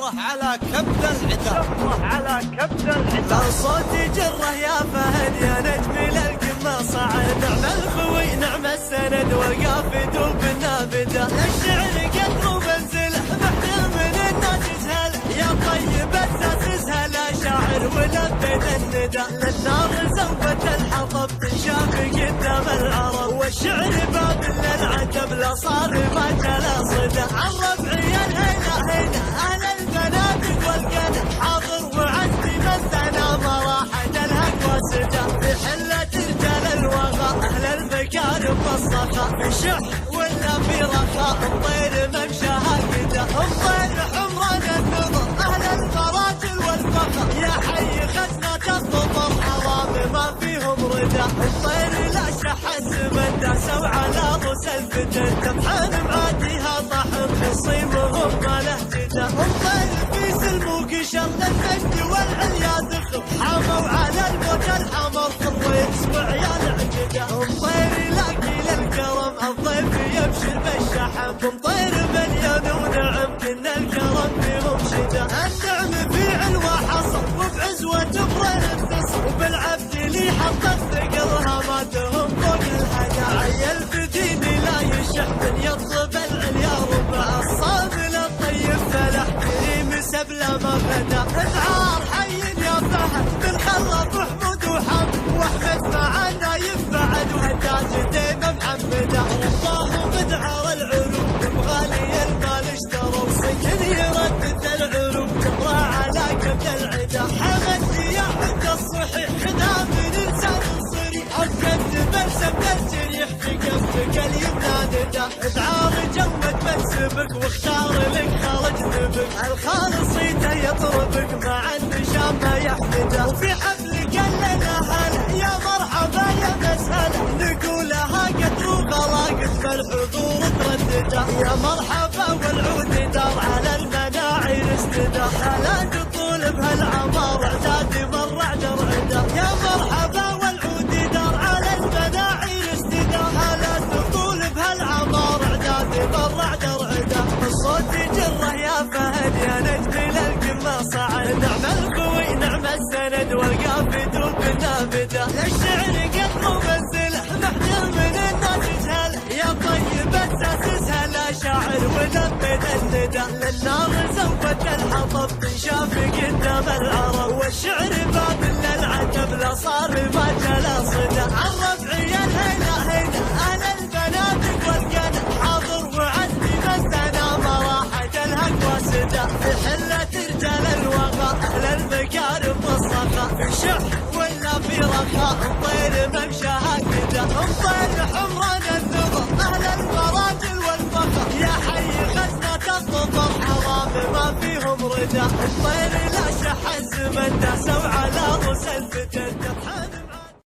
شمره على كبد العدا، شمره على كبد العدا. لو صوتي جره يا فهد يا نجم للقمة صعد، نعم الخوي نعم السند والقافد وبالنافذة، الشعر قدر ومنزله محتل من الناس يسهل، يا طيب اساس لا شاعر ولبد الندى، للنار زوبة الحطب تنشاف قدام العرب، والشعر باب للعتب لا صار ما جلا صدى، عن ربعي الهيلة هيلة اهل البنادق والقنا، حاضر وعزي من ثنا مراحل الهق وسدى، في حلة رجال الوغى اهل المكارم والصخا، في شح ولا في رخاء الطير ممشاها قدا، الطير حمران النظر اهل المراجل والفخر، يا حي خزنة الظفر حرام ما فيهم ردا، الطير لا شح السمن سو على رؤوس الفتن، تبحان معاديها طحن خصيمهم ما له جدا، الطير في سلم وقشر للمجد والعليا دخل، حاموا على الموج الحمر خضر يسمع يا العجدا، الطير لاقي للكرم الضيف يبشر بالشحم، الطير مليون ونعم كنا الكرم فيهم شدا، النعم في علوى حصر وبعزوة جبرين انتصر، وبالعبد لي حط الثقل هاماتهم فوق الهدى، عيل بديني لا يشح من يطلب العليا ربع، الصابل الطيب فلح كريم سبله ما غدا، اذعار حي يا فهد بالخلف وحمود وحمد، واحمد معنا يفعد وهداج ديما محمده، رباه بدعار العلوم بغالي المال اشتروا، سكن يردد العلوم كبره على كبد العدا، حمد يا عد الصحيح خذا من انسان صريح، ابكت بلسم الجريح في كفك اليمنى ندا، اذعار جود منسبك واختار لك خالج ذبك، الخالصيته يطربك مع النشام ما يحمده، وفي حفلك لنا هلا يا مرحبا يا مسهلا، نقولها قدر وغلاقت بالحضور تردده، يا مرحبا والعود دار على المناعي استدى، لا تطول بهالعمار اعدادي مرع درعده، يا مرحبا والعود دار على المناعي استدى، لا تطول بهالعمار اعدادي مرع درعده، الصوت جره يا فهد يا نجم للقمة صعد، نعم الخوي نعم السند والقافد وبالنافذة، الشعر قدر ومنزله محتل من الناس يسهل، يا طيب اساس لا شاعر ولبد الندى، للنار زوبة الحطب تنشاف قدام العرب، والشعر باب للعتب لا صار ما جلا صدى، عن ربعي الهيلة هيلة اهل البنادق والقنا، حاضر وعزي من ثنا مراحل الهق وسدى، في حلة رجال الوغى اهل المكارم والصخا، في شح ولا في رخاء الطير ممشاها قدا، الطير حمران النظر اهل المراجل والفخر، يا حي خزنة الظفر حرام ما فيهم ردا، الطير لا شح الزمن سو على رؤوس الفتن.